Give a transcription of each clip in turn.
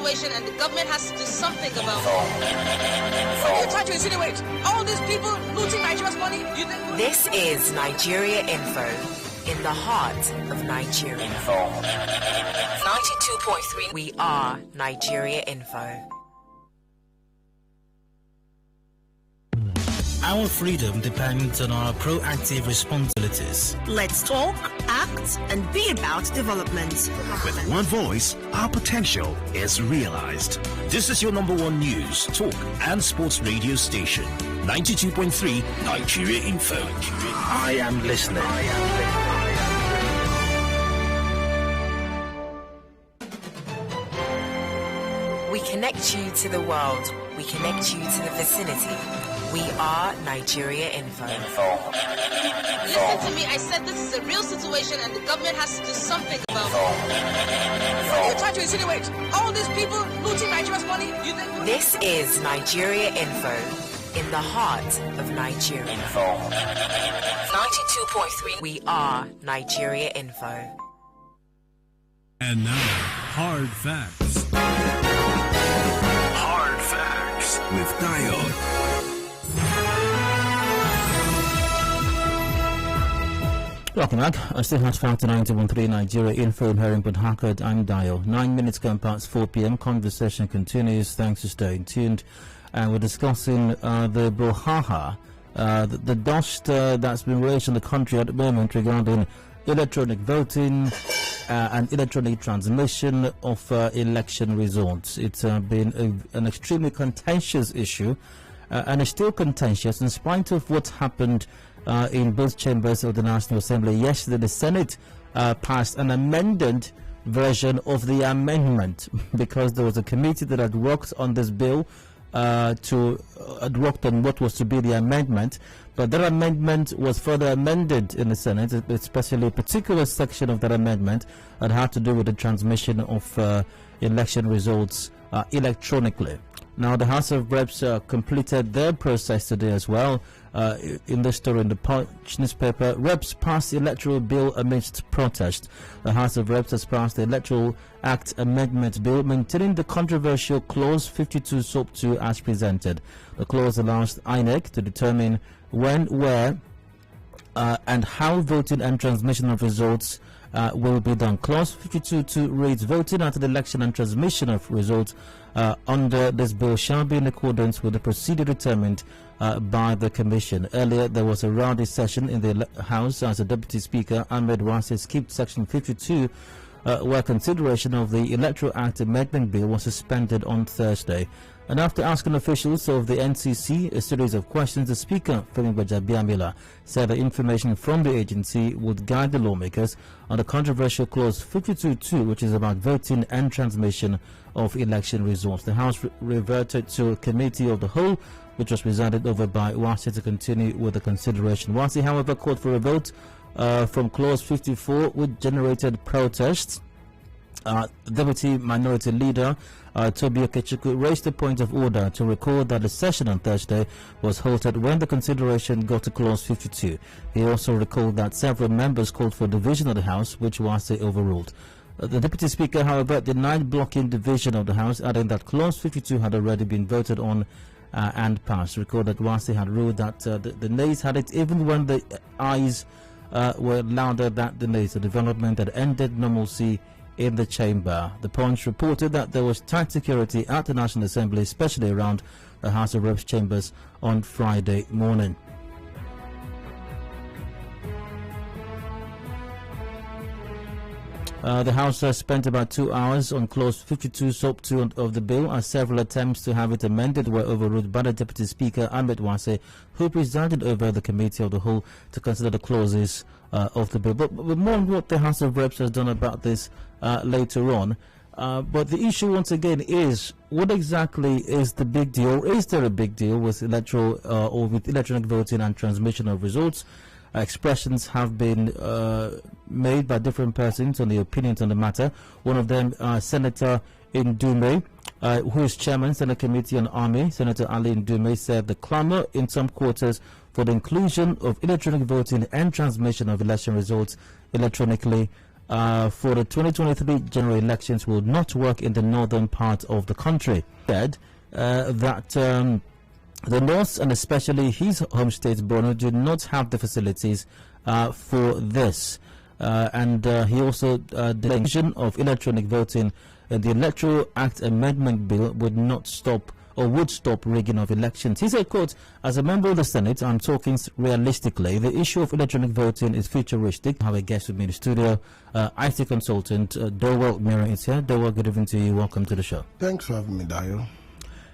situation and the government has to do something about it. What are you trying to insinuate? All these people looting Nigeria's money? You think? This is Nigeria Info, in the heart of Nigeria. 92.3. We are Nigeria Info. Our freedom depends on our proactive responsibilities. Let's talk, act, and be about development. With one voice, our potential is realized. This is your number one news, talk, and sports radio station. 92.3 Nigeria Info. I am listening. We connect you to the world. We connect you to the vicinity. We are Nigeria Info. Listen to me, I said this is a real situation and the government has to do something about it. What are you trying to insinuate? All these people looting Nigeria's money? You think? This is Nigeria Info, in the heart of Nigeria. 92.3. We are Nigeria Info. And now, Hard Facts. Hard Facts with Dowell. Welcome back. I still have Factor 91.3 Nigeria Info in Port Harcourt. I'm Dowell. 9 minutes gone past 4 p.m. Conversation continues. Thanks for staying tuned. And we're discussing the brouhaha, the dust that's been raised in the country at the moment regarding electronic voting and electronic transmission of election results. It's been an extremely contentious issue, and it's still contentious in spite of what happened in both chambers of the National Assembly. Yesterday, the Senate passed an amended version of the amendment because there was a committee that had worked on this bill, had worked on what was to be the amendment, but that amendment was further amended in the Senate, especially a particular section of that amendment that had to do with the transmission of election results electronically. Now, the House of Reps completed their process today as well. In this story in the Punch newspaper, Reps passed the electoral bill amidst protest. The House of Reps has passed the Electoral Act Amendment Bill, maintaining the controversial Clause 52 Sub 2 as presented. The clause allows INEC to determine when, where, and how voting and transmission of results will be done. Clause 52.2 reads, voting at the election and transmission of results under this bill shall be in accordance with the procedure determined by the Commission. Earlier, there was a rowdy session in the House as the Deputy Speaker, Ahmed Wase, skipped Section 52, where consideration of the Electoral Act Amendment Bill was suspended on Thursday. And after asking officials of the NCC a series of questions, the Speaker, Femi Gbajabiamila, said the information from the agency would guide the lawmakers on the controversial Clause 52.2, which is about voting and transmission of election results. The House reverted to a committee of the whole, which was presided over by Wase to continue with the consideration. Wase, however, called for a vote from Clause 54, which generated protests. Deputy Minority Leader Toby Okechukwu raised a point of order to record that the session on Thursday was halted when the consideration got to Clause 52. He also recalled that several members called for division of the House, which Wase overruled. The Deputy Speaker, however, denied blocking division of the House, adding that Clause 52 had already been voted on and passed. Recall that Wase had ruled that the nays had it even when the ayes were louder than the nays. The development had ended normalcy in the chamber. The Punch reported that there was tight security at the National Assembly, especially around the House of Reps chambers on Friday morning. The House spent about 2 hours on Clause 52 Sub 2 of the bill, as several attempts to have it amended were overruled by the Deputy Speaker, Ahmed Wase, who presided over the Committee of the Whole to consider the clauses of the bill. But more on what the House of Reps has done about this later on. But the issue once again is, what exactly is the big deal? Is there a big deal with electoral or with electronic voting and transmission of results? Expressions have been made by different persons on the opinions on the matter. One of them, Senator Ndume, who is chairman, Senate Committee on Army, Senator Ali Ndume, said the clamor in some quarters for the inclusion of electronic voting and transmission of election results electronically for the 2023 general elections will not work in the northern part of the country. Said that the north, and especially his home state Borno, do not have the facilities for this. And he also the inclusion of electronic voting, the Electoral Act Amendment Bill would not stop or would stop rigging of elections. He said, quote, as a member of the Senate, I'm talking realistically. The issue of electronic voting is futuristic. I have a guest with me in the studio, IT consultant Dowell Mirin is here. Dowell, good evening to you. Welcome to the show. Thanks for having me, Dayo.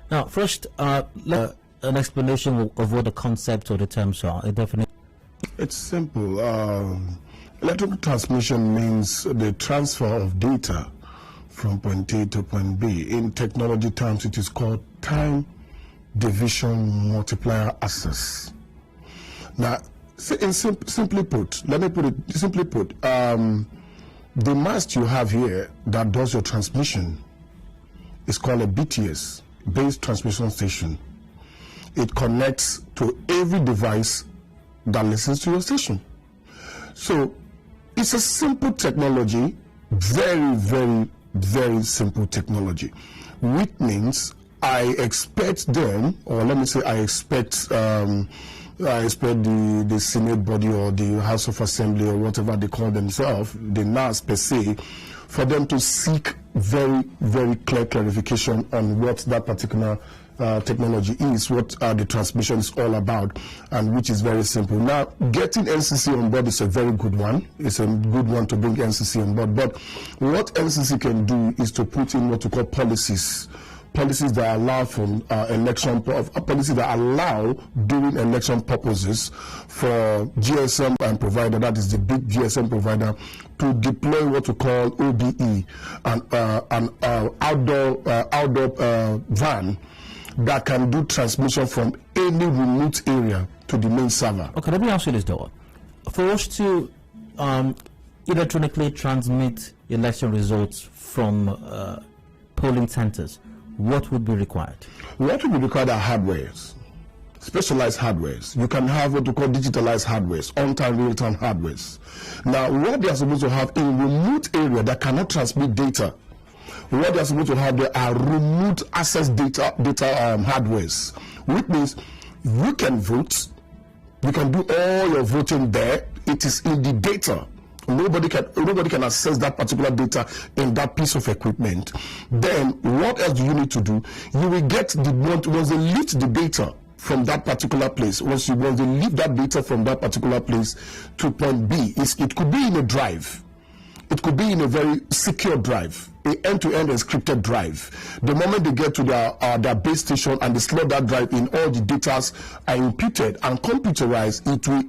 Now, first, an explanation of what the concept or the terms are. It's simple. Electrical transmission means the transfer of data from point A to point B. In technology terms, it is called time division multiplier access. Now, simply put, the mast you have here that does your transmission is called a BTS, base transmission station. It connects to every device that listens to your station. So it's a simple technology, very, very, very simple technology, which means I expect them, or let me say I expect the Senate body or the House of Assembly or whatever they call themselves, the NAS per se, for them to seek very, very clear clarification on what that particular technology is, what the transmission is all about, and which is very simple. Now, getting NCC on board is a very good one. It's a good one to bring NCC on board. But what NCC can do is to put in what we call policies that allow for policies that allow during election purposes for GSM and provider, that is the big GSM provider, to deploy what we call OBE, an outdoor van that can do transmission from any remote area to the main server. Okay, let me ask you this, though. For us to electronically transmit election results from polling centers, what would be required? What would be required are hardwares, specialized hardwares. You can have what we call digitalized hardwares, on-time, real-time hardwares. Now, what they are supposed to have in remote area that cannot transmit data, what they are supposed to have there are remote access data hardwares, which means you can vote, you can do all your voting there. It is in the data. Nobody can access that particular data in that piece of equipment. Then what else do you need to do? You will get once they lift the data from that particular place, once they leave that data from that particular place to point B, it could be in a drive. It could be in a very secure drive, an end-to-end encrypted drive. The moment they get to their base station and they slot that drive in, all the data are imputed and computerized. It will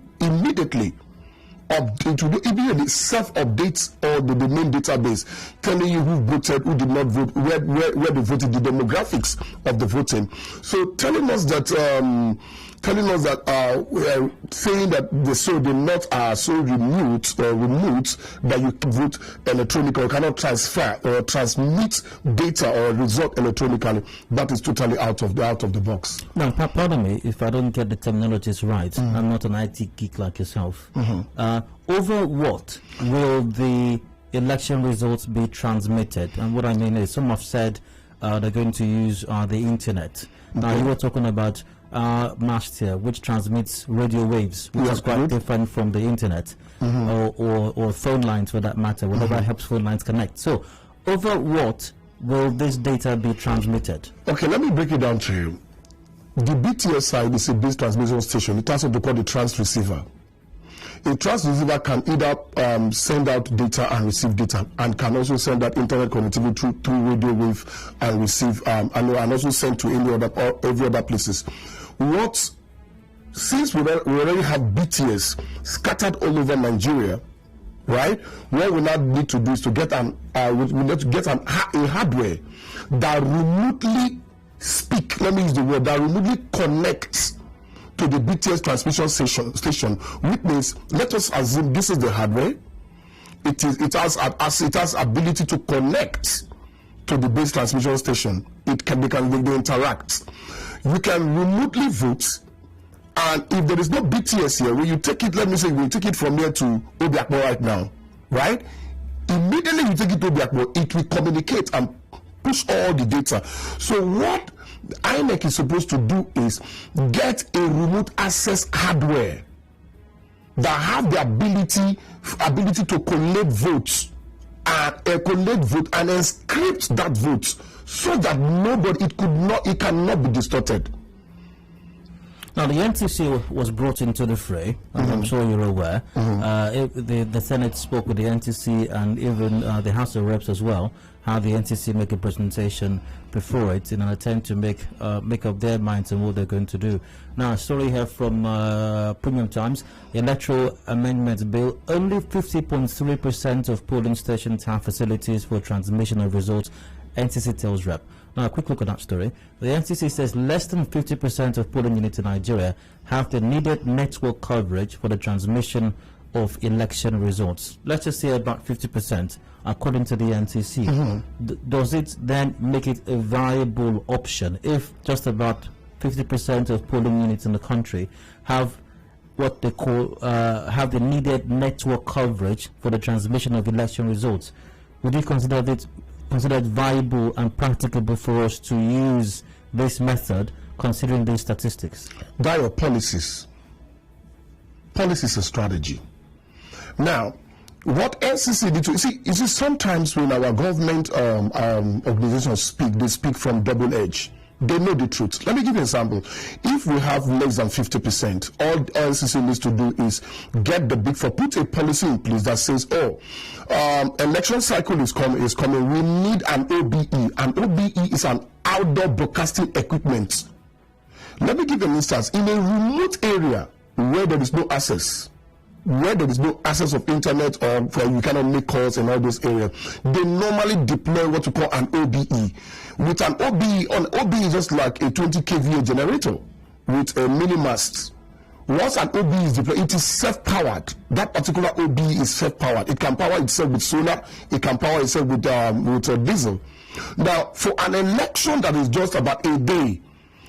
immediately self-updates or the main database, telling you who voted, who did not vote, where they voted, the demographics of the voting. So telling us that saying that the not are so remote that you can vote electronically or cannot transfer or transmit data or result electronically, that is totally out of the box. Now, pardon me if I don't get the terminologies right. I'm not an IT geek like yourself. Over what will the election results be transmitted? And what I mean is, some have said they're going to use the internet. Now, you were talking about mast here, which transmits radio waves, which is quite different from the internet, or phone lines for that matter, whatever helps phone lines connect. So, over what will this data be transmitted? Okay, let me break it down to you. The BTS side is a base transmission station. It has what they call the transceiver. A transceiver can either send out data and receive data, and can also send out internet connectivity through radio wave and receive, and also send to every other places. Since we already have BTS scattered all over Nigeria, right? What we now need to do is to get a hardware that remotely that remotely connects to the BTS transmission station, which means, let us assume this is the hardware. It has ability to connect to the base transmission station. They interact. You can remotely vote, and if there is no BTS here, when you take it, let me say we take it from here to Obiakpo right now, right? Immediately you take it to Obiakpo, it will communicate and push all the data. So what INEC is supposed to do is get a remote access hardware that have the ability to collect votes and encrypt that vote so that it cannot be distorted. Now, the NTC was brought into the fray, and I'm sure you're aware. The Senate spoke with the NTC and even the House of Reps as well, how the NTC make a presentation before it in an attempt to make up their minds on what they're going to do. Now, a story here from Premium Times. The Electoral Amendment Bill, only 50.3% of polling stations have facilities for transmission of results, NTC tells Rep. Now, a quick look at that story. The NCC says less than 50% of polling units in Nigeria have the needed network coverage for the transmission of election results. Let's just say about 50%, according to the NCC. Does it then make it a viable option if just about 50% of polling units in the country have what they call have the needed network coverage for the transmission of election results? Would you consider it viable and practicable for us to use this method considering these statistics? There are policies and strategy. Now, what NCC did to you see sometimes when our government organizations speak, they speak from double edge. They know the truth. Let me give you an example. If we have less than 50%, all NCC needs to do is get the big four, put a policy in place that says, election cycle is coming. We need an OBE. An OBE is an outdoor broadcasting equipment. Let me give you an instance. In a remote area where there is no access, of internet or where you cannot make calls in all those areas, they normally deploy what you call an OBE. With an OBE is just like a 20 kVA generator with a mini mast. Once an OBE is deployed, it is self-powered. That particular OBE is self-powered. It can power itself with solar. It can power itself with diesel. Now, for an election that is just about a day,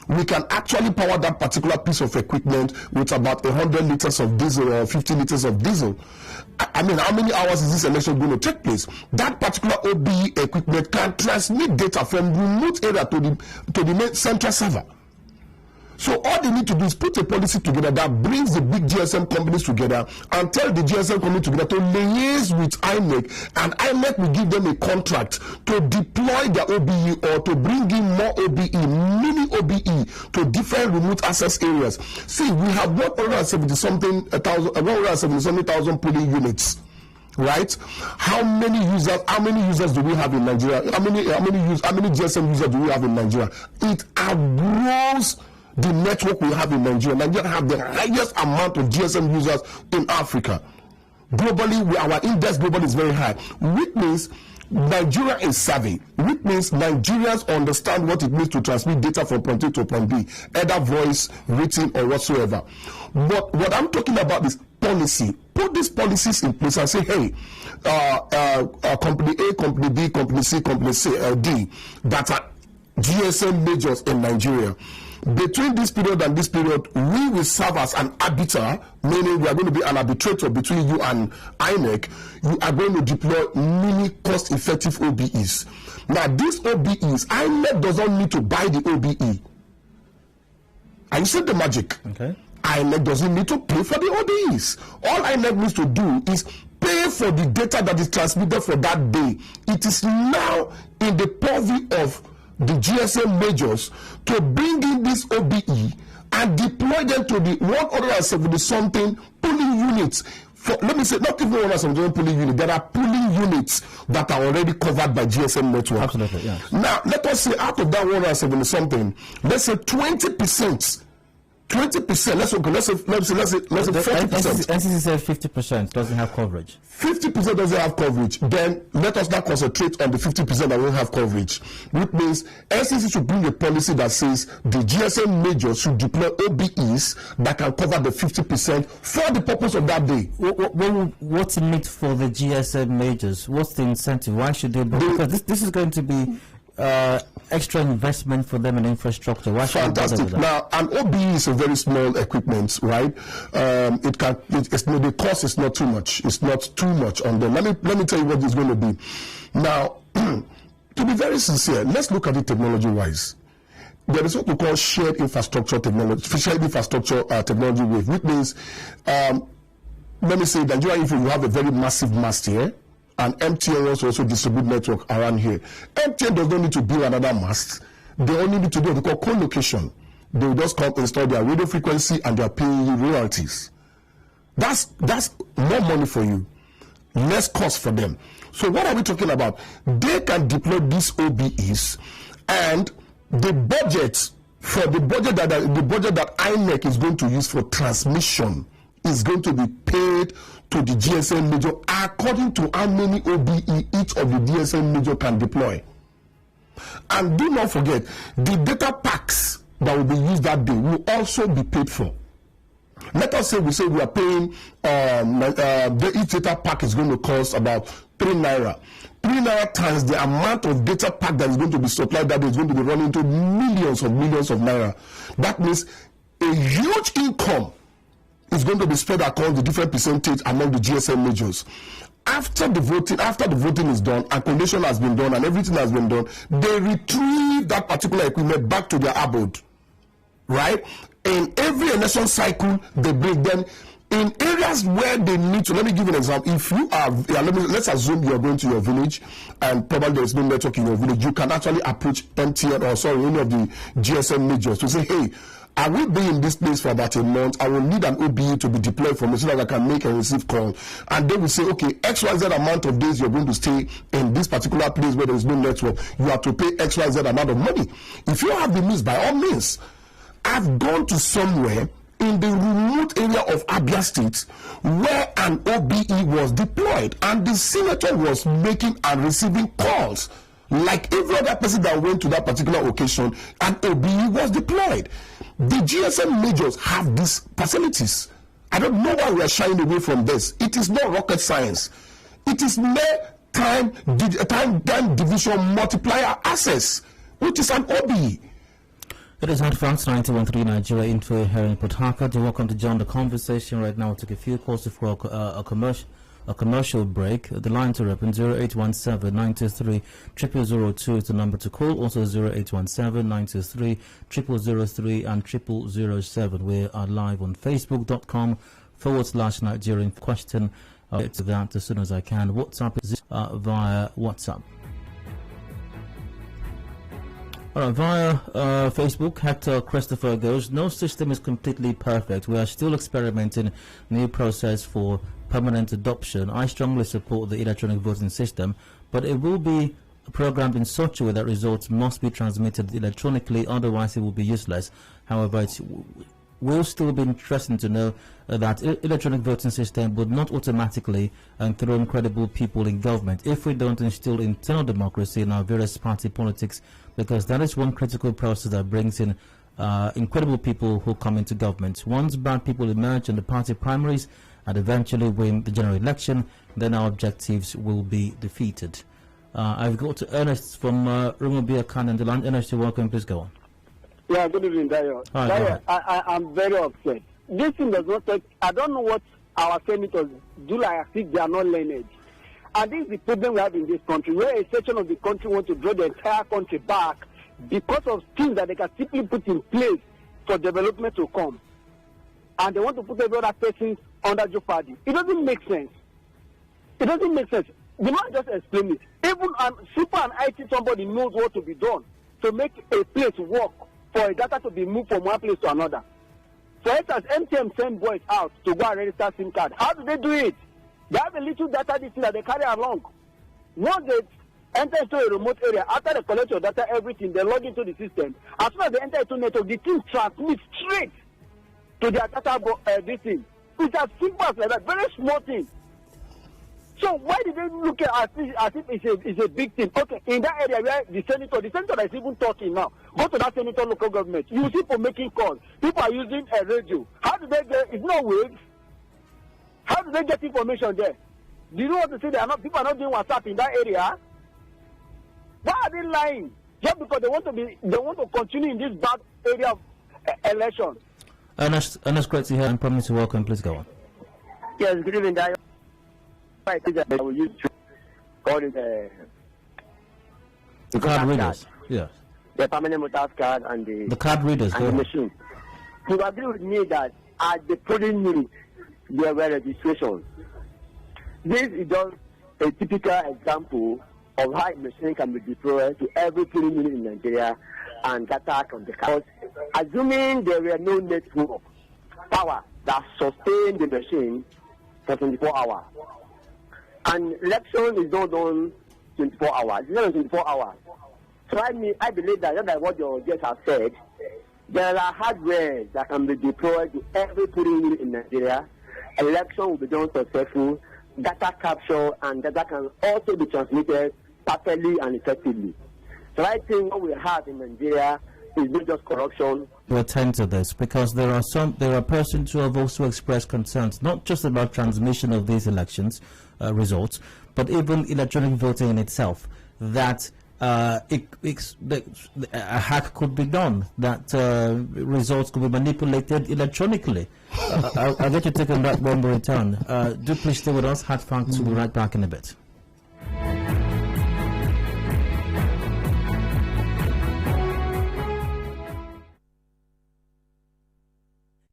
we can actually power that particular piece of equipment with about 100 liters of diesel or 50 liters of diesel. I mean, how many hours is this election going to take place? That particular OBE equipment can transmit data from remote area to the main central server. So all they need to do is put a policy together that brings the big GSM companies together and tell the GSM company together to liaise with INEC, and INEC will give them a contract to deploy their OBE or to bring in more OBE, mini OBE to different remote access areas. See, we have 170-something thousand polling units. Right? How many users do we have in Nigeria? How many GSM users do we have in Nigeria? It outgrows the network we have in Nigeria. Nigeria have the highest amount of GSM users in Africa. Globally, our index globally is very high, which means Nigeria is savvy, which means Nigerians understand what it means to transmit data from point A to point B, either voice, written, or whatsoever. But what I'm talking about is policy. Put these policies in place and say, hey, company A, company B, company C, company D, that are GSM majors in Nigeria. Between this period and this period, we will serve as an arbiter, meaning we are going to be an arbitrator between you and INEC. You are going to deploy mini cost-effective OBEs. Now, these OBEs, INEC doesn't need to buy the OBE. And you see the magic. Okay. INEC doesn't need to pay for the OBEs. All INEC needs to do is pay for the data that is transmitted for that day. It is now in the purview of the GSM majors to bring in this OBE and deploy them to the 170-something polling units. Let me say, not even 170 polling units. There are polling units that are already covered by GSM network. Absolutely, yes. Now, let us say out of that 170-something, let's say 20%. 20%, let's say 40%. NCC says 50% doesn't have coverage. 50% doesn't have coverage. Then let us now concentrate on the 50% that won't have coverage. Which means NCC should bring a policy that says the GSM majors should deploy OBEs that can cover the 50% for the purpose of that day. What's in it for the GSM majors? What's the incentive? Why should they? Because this is going to be extra investment for them in infrastructure. Why should fantastic. Now, an OBE is a very small equipment, right? The cost is not too much. It's not too much on them. Let me tell you what it's going to be. Now, to be very sincere, let's look at it technology-wise. There is what we call shared infrastructure technology wave, which means, let me say, Nigeria, if you have a very massive mast here, and MTN wants to also distribute network around here. MTN does not need to build another mast. They only need to do what they call co-location. They will just come install their radio frequency and they are paying you royalties. That's more money for you, less cost for them. So what are we talking about? They can deploy these OBEs, and the budget that INEC is going to use for transmission is going to be paid to the GSM major according to how many OBE each of the GSM major can deploy. And do not forget, the data packs that will be used that day will also be paid for. Let us say we are paying, each data pack is going to cost about 3 naira. 3 naira times the amount of data pack that is going to be supplied that day is going to be running into millions of naira. That means a huge income is going to be spread across the different percentage among the GSM majors. After the voting is done, and collation has been done, and everything has been done, they retrieve that particular equipment back to their abode, right? In every election cycle, they bring them in areas where they need to. Let me give you an example. If you are, let's assume you are going to your village, and probably there is no network in your village, you can actually approach MTN any of the GSM majors to say, hey, I will be in this place for about a month. I will need an OBE to be deployed for me so that I can make and receive call. And they will say, okay, XYZ amount of days you're going to stay in this particular place where there is no network. You have to pay XYZ amount of money. If you have the means, by all means. I've gone to somewhere in the remote area of Abia State where an OBE was deployed, and the senator was making and receiving calls. Like every other person that went to that particular occasion, an OBE was deployed. The GSM majors have these facilities. I don't know why we are shying away from this. It is not rocket science. It is mere time division multiplier access, which is an OBE. It is Hard Facts 91.3 Nigeria Info here in Port Harcourt. You're welcome to join the conversation right now. We'll take a few calls before a commercial break. The line to open 0817 923 0002 is the number to call. Also 0817 923 0003 and 0007. We are live on Facebook.com/Nigerian question. I'll get to that as soon as I can. WhatsApp is via WhatsApp. Via Facebook, Hector Christopher goes, no system is completely perfect. We are still experimenting new process for permanent adoption. I strongly support the electronic voting system, but it will be programmed in such a way that results must be transmitted electronically, otherwise it will be useless. However, it will still be interesting to know that electronic voting system would not automatically throw incredible people in government if we don't instill internal democracy in our various party politics, because that is one critical process that brings in incredible people who come into government. Once bad people emerge in the party primaries and eventually win the general election, then our objectives will be defeated. I've got to Ernest from Rumobia Khan and the land. Ernest, you're welcome. Please go on. Yeah, good evening, Dayo. Dayo, I'm very upset. This thing does not take, I don't know what our senators do, like I think they are not learned. And this is the problem we have in this country, where a section of the country wants to draw the entire country back because of things that they can simply put in place for development to come. And they want to put every other person under jeopardy. It doesn't make sense. It doesn't make sense. The man just explain it. Even super and IT somebody knows what to be done to make a place work for a data to be moved from one place to another. For instance, MTN send boys out to go and register SIM card. How do they do it? They have a little data that they carry along. Once they enter into a remote area, after they collect your data, everything, they log into the system. As soon as they enter into network, the thing transmits straight to their data this thing. It's as simple as like that, very small thing. So why did they look at it as if it's a big thing? Okay, in that area where the senator that is even talking now, go to that senator local government. You see people making calls. People are using a radio. How do they get? It's no waves. How do they get information there? Do you know what to say? People are not doing WhatsApp in that area. Why are they lying? just because they want to continue in this bad area of election. Ernest, great to hear. I'm promising to welcome. Please go on. Yes, good evening, Dio. I think that I will use to call it the card readers. Yes. The permanent voters card and the card readers and the machine. You agree with me that at the polling unit there were registrations. This is just a typical example of how a machine can be deployed to every polling unit in Nigeria and data on the card. Assuming there were no network power that sustained the machine for 24 hours. And election is not done 24 hours. It's not 24 hours. So I believe that, just like what your guests have said, there are hardware that can be deployed to every polling unit in Nigeria. Election will be done successful. Data capture and data can also be transmitted perfectly and effectively. So I think what we have in Nigeria is not just corruption. To attend to this, because there are persons who have also expressed concerns, not just about transmission of these elections results, but even electronic voting in itself, that a hack could be done, that results could be manipulated electronically. I'll get your take on that one more return. Do please stay with us. Hard Facts will be right back in a bit.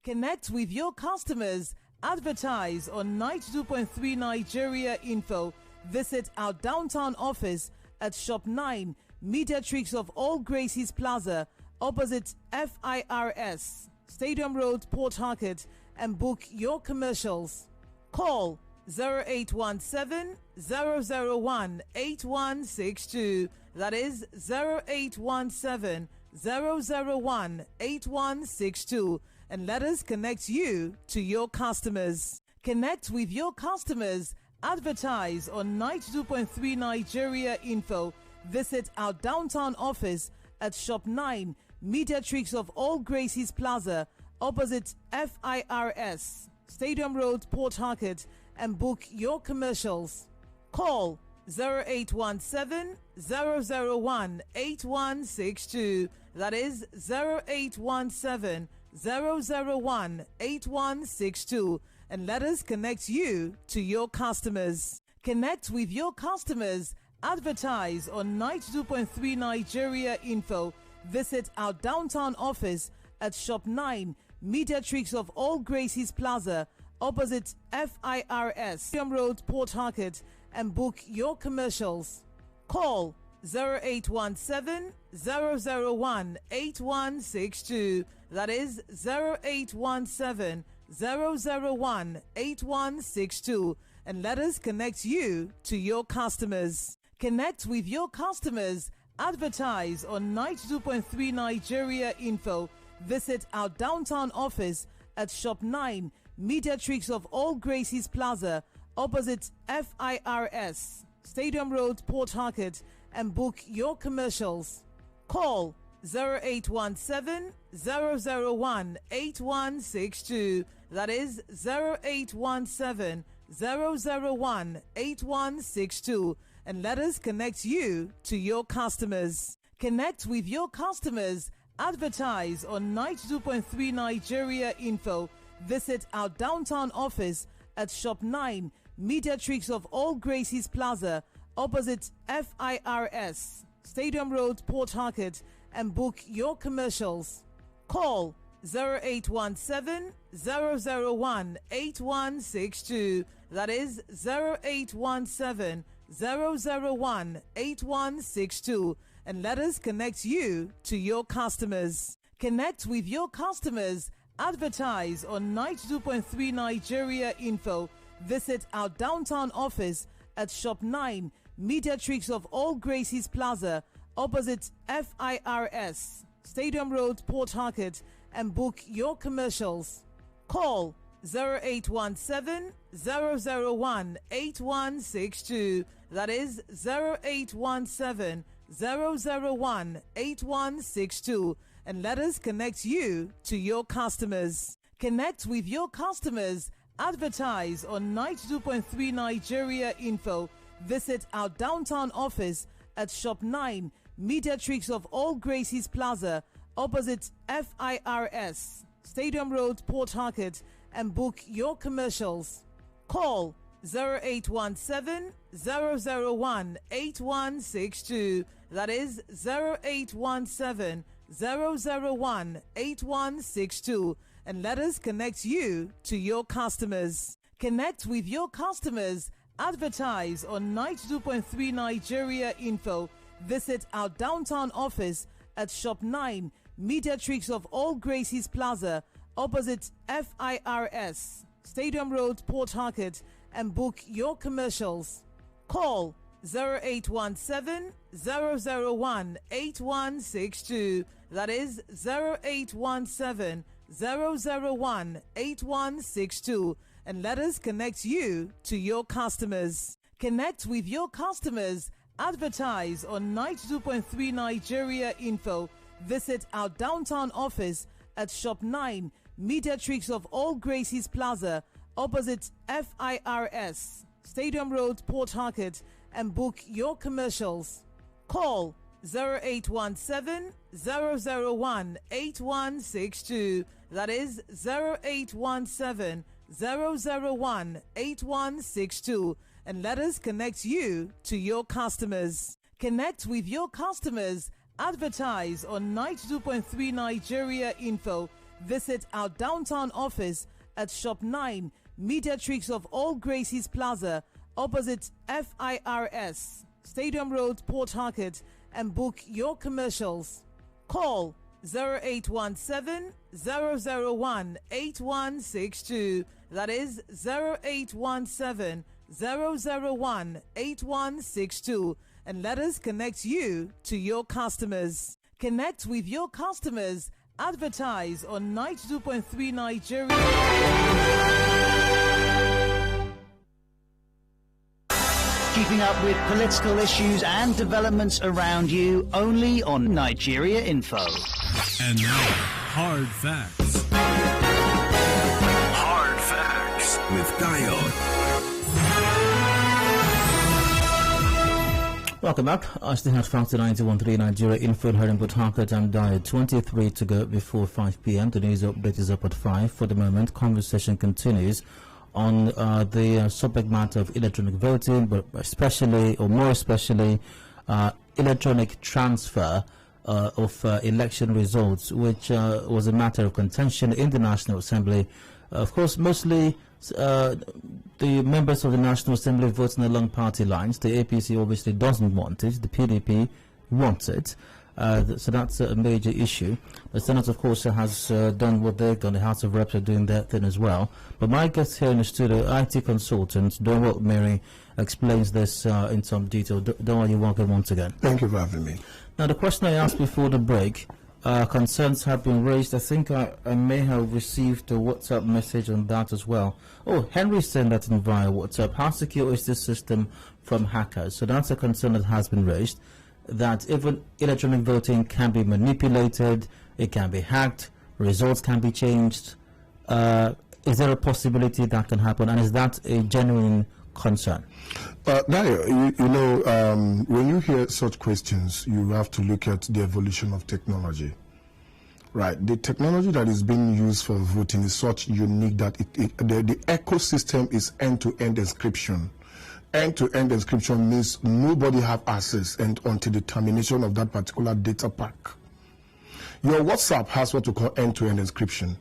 Connect with your customers. Advertise on 92.3 Nigeria Info. Visit our downtown office at Shop 9, Mediatrix of All Gracies Plaza, opposite FIRS, Stadium Road, Port Harcourt, and book your commercials. Call 0817-001-8162. That is 0817-001-8162. And let us connect you to your customers. Connect with your customers. Advertise on 92.3 Nigeria Info. Visit our downtown office at Shop 9, Mediatrix of All Gracies Plaza, opposite FIRS, Stadium Road, Port Harcourt, and book your commercials. Call 0817-001-8162. That is 0817-001-8162. And let us connect you to your customers. Connect with your customers. Advertise on 92.3 Nigeria Info. Visit our downtown office at Shop 9, Mediatrix of All Gracies Plaza, opposite FIRS, Stadium Road, Port Harcourt, and book your commercials. Call 0817-001-8162. That is 0817-001-8162. And let us connect you to your customers. Connect with your customers. Advertise on 92.3 Nigeria Info. Visit our downtown office at Shop 9, Mediatrix of All Gracies Plaza, opposite FIRS, Stadium Road, Port Harcourt, and book your commercials. Call 0817-001-8162. That is 0817-001-8162. And let us connect you to your customers. Connect with your customers. Advertise on 92.3 Nigeria Info. Visit our downtown office at Shop 9, Mediatrix of All Gracies Plaza, opposite FIRS, Stadium Road, Port Harcourt, and book your commercials. Call 0817-001-8162. That is 0817-001-8162. And let us connect you to your customers. Connect with your customers. Advertise on 92.3 Nigeria Info. Visit our downtown office at Shop 9, Mediatrix of All Gracies Plaza, opposite FIRS, Stadium Road, Port Harcourt, and book your commercials. Call 0817-001-8162. That is 0817-001-8162. And let us connect you to your customers. Connect with your customers. Advertise on 92.3 Nigeria Info. Visit our downtown office at Shop 9, Mediatrix of All Gracies Plaza, opposite FIRS, Stadium Road, Port Harcourt, and book your commercials. Call 0817 001 8162. That is 0817 001 8162. And let us connect you to your customers. Connect with your customers. Advertise on 92.3 Nigeria Info. Visit our downtown office at Shop 9, Mediatrix of All Gracies Plaza, opposite FIRS, Stadium Road, Port Harcourt, and book your commercials. Call 0817 001 8162. That is 0817 001 8162. And let us connect you to your customers. Connect with your customers. Advertise on 92.3 Nigeria Info. Visit our downtown office at Shop 9, Mediatrix of All Gracies Plaza, opposite FIRS, Stadium Road, Port Harcourt, and book your commercials. Call 0817 001 8162. That is 0817 001 8162. And let us connect you to your customers. Connect with your customers. Advertise on 92.3 Nigeria Info. Visit our downtown office at Shop 9, Mediatrix of All Gracies Plaza, opposite FIRS, Stadium Road, Port Harcourt, and book your commercials. Call 0817 001 8162. That is 0817 001 8162. And let us connect you to your customers. Connect with your customers. Advertise on 92.3 Nigeria. Keeping up with political issues and developments around you, only on Nigeria Info. And now, Hard Facts. Hard Facts with Dowell. Welcome back. I still have Facts 91.3 Nigeria Info hearing Port Harcourt. I'm Dowell. 23 to go before 5 p.m. The news update is up at 5. For the moment, conversation continues on the subject matter of electronic voting, but especially, or more especially, electronic transfer of election results, which was a matter of contention in the National Assembly. Of course, mostly the members of the National Assembly voting along party lines. The APC obviously doesn't want it. The PDP wants it. So that's a major issue. The Senate, of course, has done what they've done. The House of Reps are doing their thing as well. But my guest here in the studio, IT consultant Dowell Mirin, explains this in some detail. Dowell, you're welcome once again. Thank you for having me. Now, the question I asked before the break, concerns have been raised. I think I may have received a WhatsApp message on that as well. Oh, Henry sent that in via WhatsApp. How secure is this system from hackers? So that's a concern that has been raised, that even electronic voting can be manipulated, it can be hacked, results can be changed. Is there a possibility that can happen, and is that a genuine concern? Dowell, you know, when you hear such questions, you have to look at the evolution of technology. Right, the technology that is being used for voting is such unique that the ecosystem is end-to-end encryption. End-to-end encryption means nobody have access until the termination of that particular data pack. Your WhatsApp has what we call end-to-end encryption.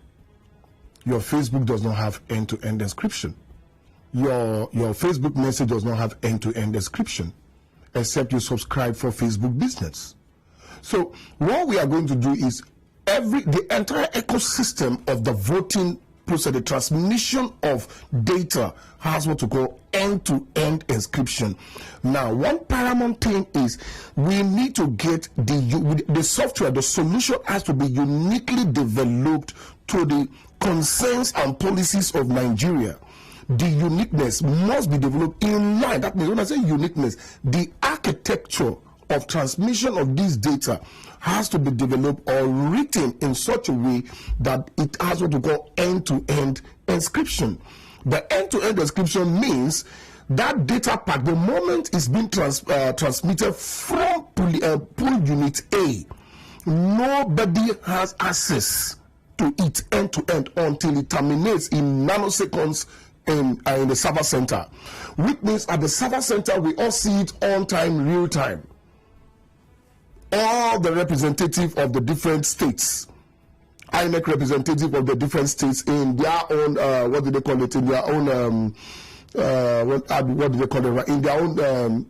Your Facebook does not have end-to-end encryption. Your Facebook message does not have end-to-end encryption, except you subscribe for Facebook Business. So what we are going to do is the entire ecosystem of the voting process, the transmission of data, has what we call end-to-end encryption. Now, one paramount thing is we need to get the software, the solution has to be uniquely developed to the concerns and policies of Nigeria. The uniqueness must be developed in line. That means when I say uniqueness, the architecture of transmission of this data has to be developed or written in such a way that it has what we call end-to-end encryption. The end-to-end encryption means that data pack, the moment it's being transmitted from pool unit A, nobody has access to it end to end until it terminates in nanoseconds in the server center, which means at the server center we all see it on time, real time. All the representative of the different states, INEC representative of the different states in their own what do they call it, in their own what do they call it, in their own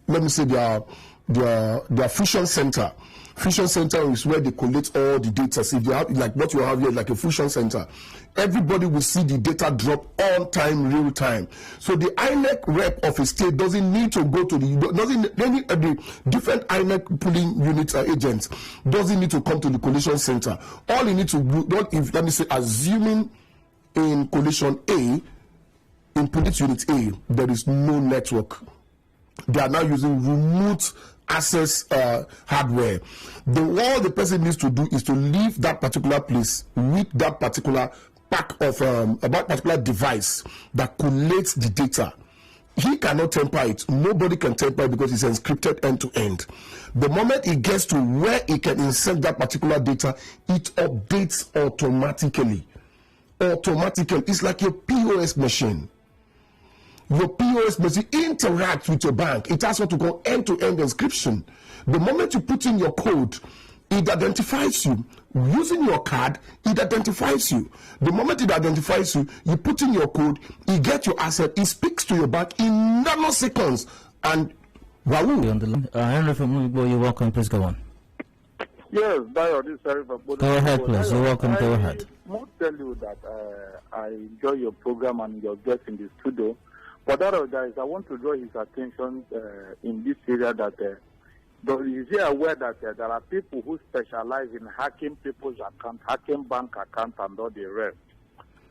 let me say their fusion center. Fusion center is where they collect all the data. So if you have, like what you have here, like a fusion center, everybody will see the data drop on time, real time. So the INEC rep of a state doesn't need to go to the different INEC pooling unit agents doesn't need to come to the collision center. All you need to do, let me say, assuming in collision A, in police unit A, there is no network. They are now using remote access hardware. All the person needs to do is to leave that particular place with that particular pack of about particular device that collates the data. He cannot tamper it. Nobody can tamper it because it's encrypted end to end. The moment it gets to where it can insert that particular data, it updates automatically. It's like your POS machine. Your POS machine interacts with your bank. It has what to call end-to-end encryption. The moment you put in your code, it identifies you. Using your card, it identifies you. The moment it identifies you, you put in your code, you get your asset, it speaks to your bank in nanoseconds. And Raul. Henry from Mubo, you're welcome. Please go on. Yes, Dayo, this is Henry from Mubo. Go ahead, please. You're welcome. Go ahead. I must tell you that I enjoy your program and your guests in the studio. But that guys, I want to draw his attention in this area that is he aware that there are people who specialize in hacking people's accounts, hacking bank accounts, and all the rest.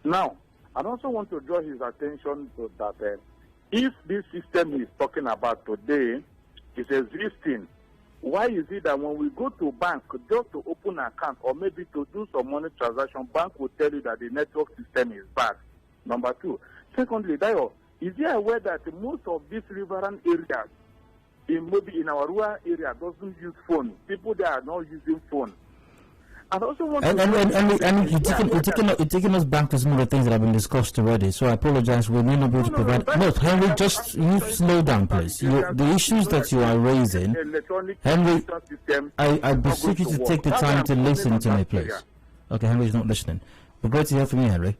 Now, I also want to draw his attention to that if this system he's talking about today is existing, why is it that when we go to bank just to open an account or maybe to do some money transaction, bank will tell you that the network system is bad? Number two. Secondly, Dayo, is he aware that most of these riverine areas, maybe in our rural area, doesn't use phone? People there are not using phone. And also want you're taking us back to some of the things that have been discussed already. So I apologize. We may not be able to provide. No, Henry, just you slow down, please. The issues that you are raising, Henry, I beseech you to take the time to listen to me, please. Okay, Henry's not listening. But great to hear from you, Henry.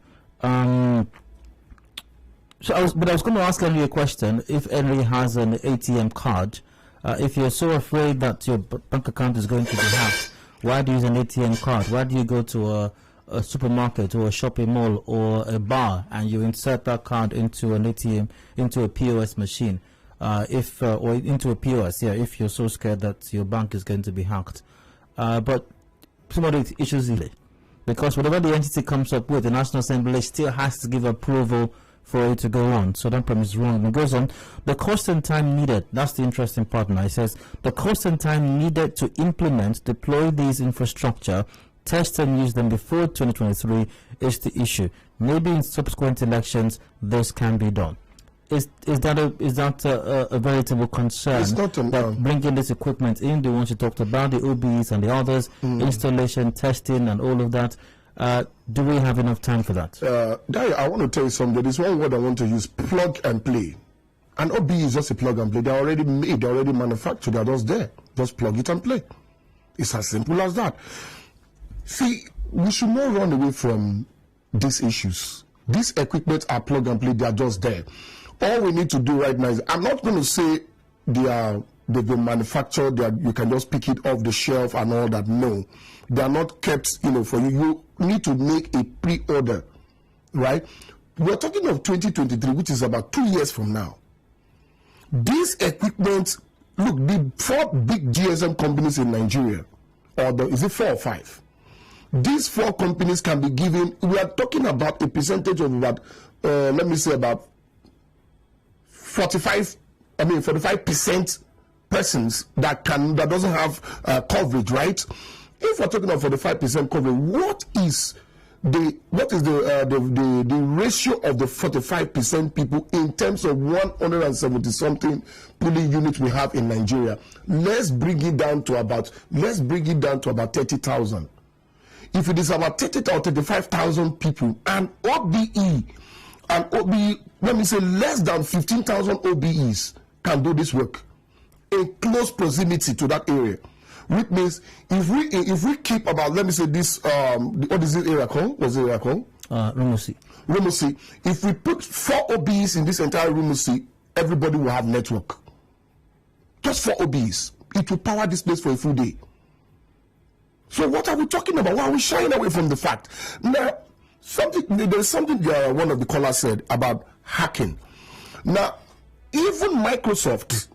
So I was going to ask Henry a question. If Henry has an ATM card, if you're so afraid that your bank account is going to be hacked, why do you use an ATM card? Why do you go to a supermarket or a shopping mall or a bar and you insert that card into an ATM, into a POS machine, or into a POS? Yeah, if you're so scared that your bank is going to be hacked. But some of the issues, because whatever the entity comes up with, the National Assembly still has to give approval for it to go on. So that premise is wrong. It goes on, the cost and time needed, that's the interesting part now. It says the cost and time needed to implement, deploy these infrastructure, test and use them before 2023 is the issue. Maybe in subsequent elections this can be done. Is that a veritable concern? It's not that bringing this equipment in, the ones you talked about, the OBs and the others, installation, testing and all of that, do we have enough time for that? Dayo, I want to tell you something. There is one word I want to use: plug and play. An OB is just a plug and play. They're already made, they're already manufactured, they're just there. Just plug it and play. It's as simple as that. See, we should not run away from these issues. These equipment are plug and play, they are just there. All we need to do right now is, I'm not going to say they've been manufactured, you can just pick it off the shelf and all that. No. They are not kept, for you. You need to make a pre-order, right? We're talking of 2023, which is about 2 years from now. These equipment, look, the 4 big GSM companies in Nigeria, is it 4 or 5? These 4 companies can be given, we are talking about a percentage of about, let me say about 45% persons that doesn't have coverage, right? If we're talking about 45% coverage, what is what is the ratio of the 45% people in terms of 170 something polling units we have in Nigeria? Let's bring it down to about 30,000. If it is about 30,000 or 35,000 people, and OBE, let me say less than 15,000 OBEs can do this work in close proximity to that area. Which means if we keep about, let me say this, what is this area called? What's the area called? Rumusi. If we put 4 OBEs in this entire Rumusi, everybody will have network. Just 4 OBEs. It will power this place for a full day. So what are we talking about? Why are we shying away from the fact? Now, there's something one of the callers said about hacking. Now, even Microsoft,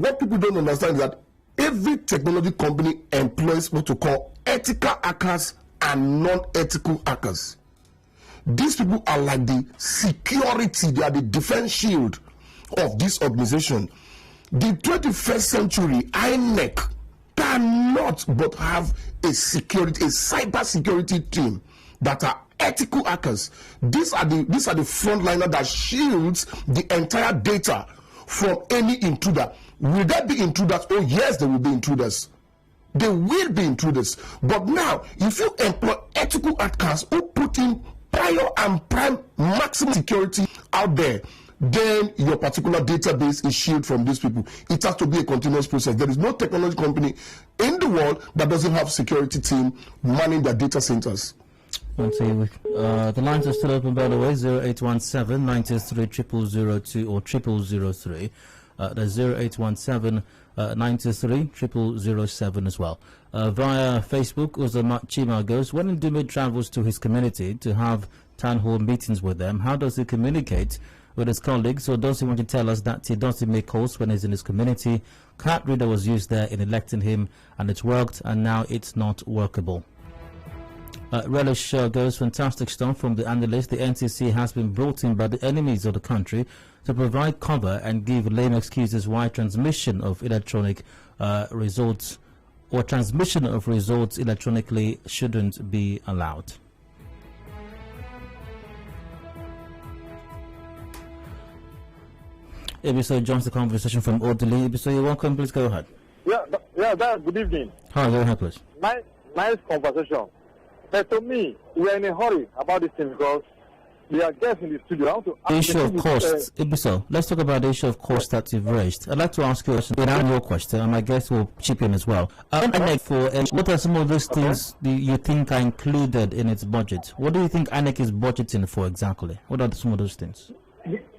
what people don't understand is that every technology company employs what to call ethical hackers and non-ethical hackers. These people are like the security, they are the defense shield of this organization. The 21st century, INEC cannot but have a cyber security team that are ethical hackers. These are the frontliner that shields the entire data from any intruder. Will there be intruders? Oh yes, there will be intruders. There will be intruders. But now, if you employ ethical hackers who put in prior and prime maximum security out there, then your particular database is shielded from these people. It has to be a continuous process. There is no technology company in the world that doesn't have security team manning their data centers. The lines are still open, by the way. 0817 93 0002 or 0003. There's 0817 93 0007 as well. Via Facebook, Uzama Chima goes, when Ndume travels to his community to have town hall meetings with them, how does he communicate with his colleagues, or does he want to tell us that he doesn't make calls when he's in his community? Card reader was used there in electing him, and it's worked, and now it's not workable. Relish goes, fantastic stuff from the analyst. The NCC has been brought in by the enemies of the country to provide cover and give lame excuses why transmission of electronic results or transmission of results electronically shouldn't be allowed. Ibiso joins the conversation from Odili. Ibiso, you're welcome. Please go ahead. Good evening. Hi, go ahead, please. Nice conversation. But to me, we are in a hurry about this thing because we are guests in the studio. The issue of cost. Ibiso, let's talk about the issue of cost that you've raised. I'd like to ask you a question without your question, and my guests will chip in as well. INEC what are some of those things you think are included in its budget? What do you think INEC is budgeting for exactly? What are some of those things?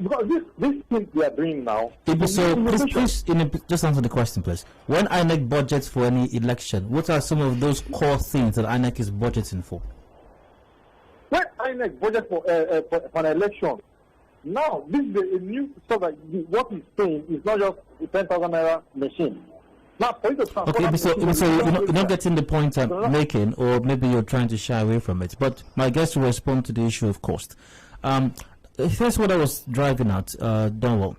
Because this thing we are doing now. So please, just answer the question, please. When INEC budgets for any election, what are some of those core things that INEC is budgeting for? When INEC budgets for an election, now this is a new stuff that what he's saying is not just a 10,000 naira machine. Now, for you to okay, so you're not getting the point I'm making, or maybe you're trying to shy away from it. But my guest will respond to the issue of cost. First, what I was driving at, Dowell,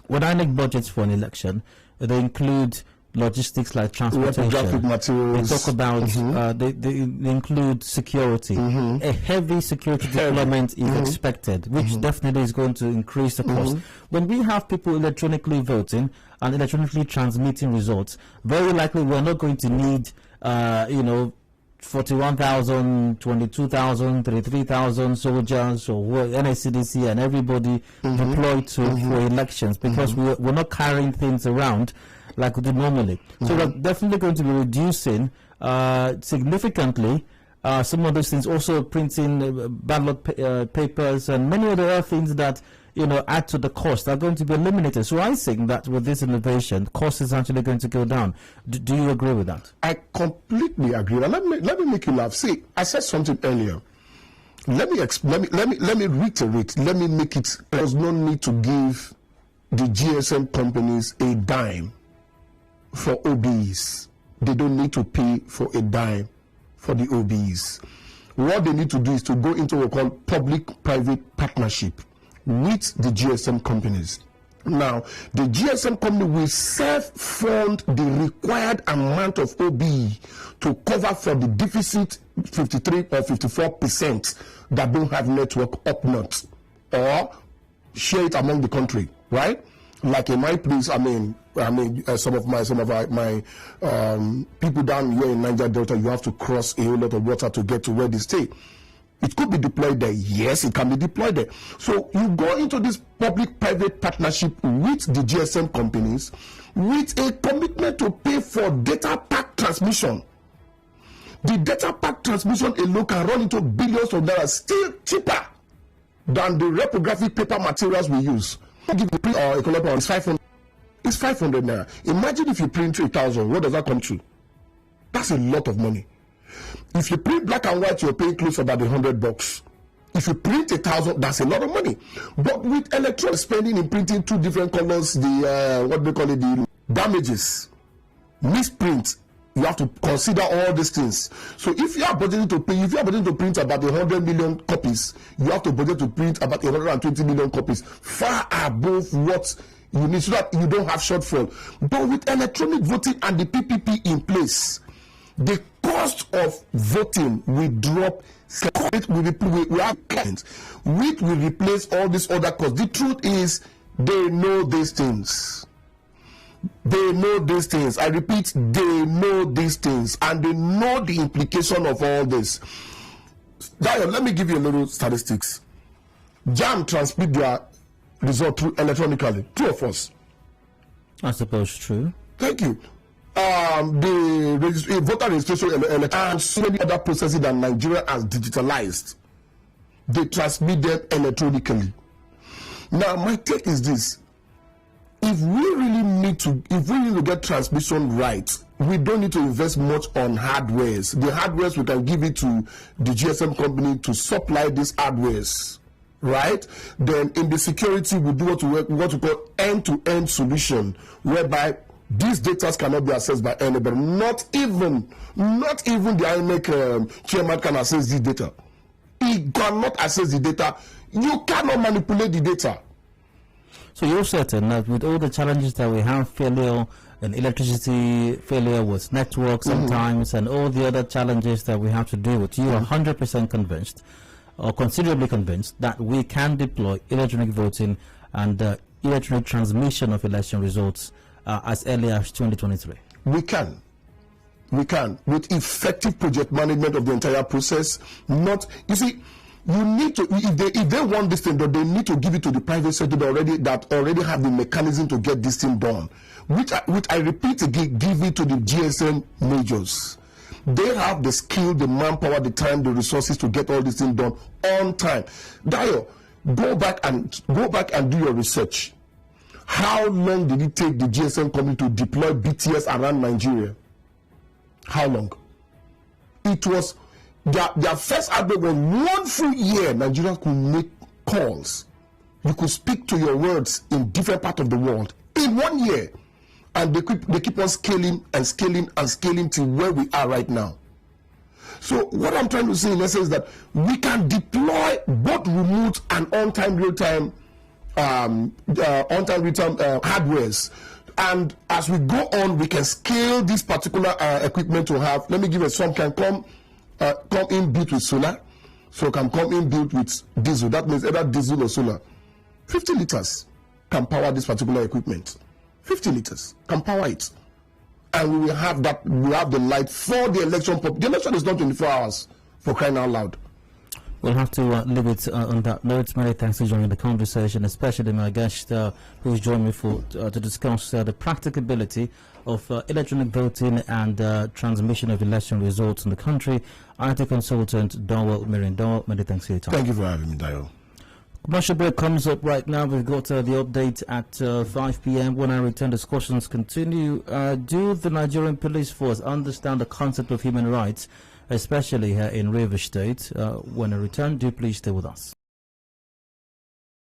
when INEC budgets for an election, they include logistics like transportation. They talk about, they include security. A heavy security deployment is expected, which definitely is going to increase the cost. When we have people electronically voting and electronically transmitting results, very likely we're not going to need, 41,000, 22,000, 33,000 soldiers or NSCDC and everybody deployed for elections, because we're not carrying things around like we do normally. So we're definitely going to be reducing significantly some of those things, also printing ballot papers and many other things that add to the cost are going to be eliminated. So I think that with this innovation, cost is actually going to go down. Do you agree with that? I completely agree. Now, let me make you laugh. See, I said something earlier. Let me reiterate. Let me make it. There's no need to give the GSM companies a dime for OBs. They don't need to pay for a dime for the OBs. What they need to do is to go into what we call public-private partnership with the GSM companies. Now, the GSM company will self-fund the required amount of OBE to cover for the deficit 53 or 54% that don't have network up north, or share it among the country, right? Like in my place, some of my people down here in Niger Delta, you have to cross a whole lot of water to get to where they stay. It could be deployed there. Yes, it can be deployed there. So you go into this public-private partnership with the GSM companies with a commitment to pay for data pack transmission. The data pack transmission alone can run into billions of dollars, still cheaper than the reprographic paper materials we use. Give the print or it's 500. It's 500 naira. Imagine if you print 3,000. What does that come to? That's a lot of money. If you print black and white, you're paying close to about $100. If you print 1,000, that's a lot of money. But with electronic spending in printing 2 different colors, the damages, misprint, you have to consider all these things. So if you are budgeting to pay, if you are budgeting to print about 100 million copies, you have to budget to print about 120 million copies, far above what you need, so that you don't have shortfall. But with electronic voting and the PPP in place, the cost of voting will drop. We have clients, which will replace all these other costs. The truth is, they know these things. They know these things. I repeat, they know these things, and they know the implication of all this. Dowell, let me give you a little statistics. JAM transmit their result through electronically. True or false? I suppose true. Thank you. The voter registration and so many other processes that Nigeria has digitalized, they transmit them electronically. Now, my take is this: if we really need to get transmission right, we don't need to invest much on hardwares. The hardwares, we can give it to the GSM company to supply these hardwares, right? Then in the security, we do what we call end-to-end solution, whereby these data cannot be accessed by anybody. Not even the IMEC chairman can access this data. He cannot access the data. You cannot manipulate the data. So you're certain that with all the challenges that we have, failure in electricity, failure with network sometimes, and all the other challenges that we have to deal with, you are 100% convinced, or considerably convinced, that we can deploy electronic voting and electronic transmission of election results as early as 2023. We can with effective project management of the entire process. Not, you see, you need to, if they want this thing done, they need to give it to the private sector that already have the mechanism to get this thing done. Which I repeat again, give it to the GSM majors. They have the skill, the manpower, the time, the resources to get all this thing done on time. Dowell, go back and do your research. How long did it take the GSM company to deploy BTS around Nigeria? How long? It was their first outbreak was 1 full year. Nigeria could make calls. You could speak to your words in different parts of the world in 1 year, and they keep on scaling and scaling and scaling to where we are right now. So what I'm trying to say in essence is that we can deploy both remote and on-time real-time hardwares, and as we go on, we can scale this particular equipment to have. Let me give you some can come in built with solar, so can come in built with diesel. That means either diesel or solar. 50 liters can power this particular equipment. 50 liters can power it, and we will have that. We have the light for the election. The election is not 24 hours, for crying out loud. We'll have to leave it on that note. Many thanks for joining the conversation, especially my guest who's joined me to discuss the practicability of electronic voting and transmission of election results in the country. IT consultant Dowell, Mirin. Dowell, many thanks for your time. Thank you for having me, Dowell. Commercial break comes up right now. We've got the update at 5 p.m. When I return, discussions continue. Do the Nigerian police force understand the concept of human rights, especially here in Rivers State? When I return, do please stay with us.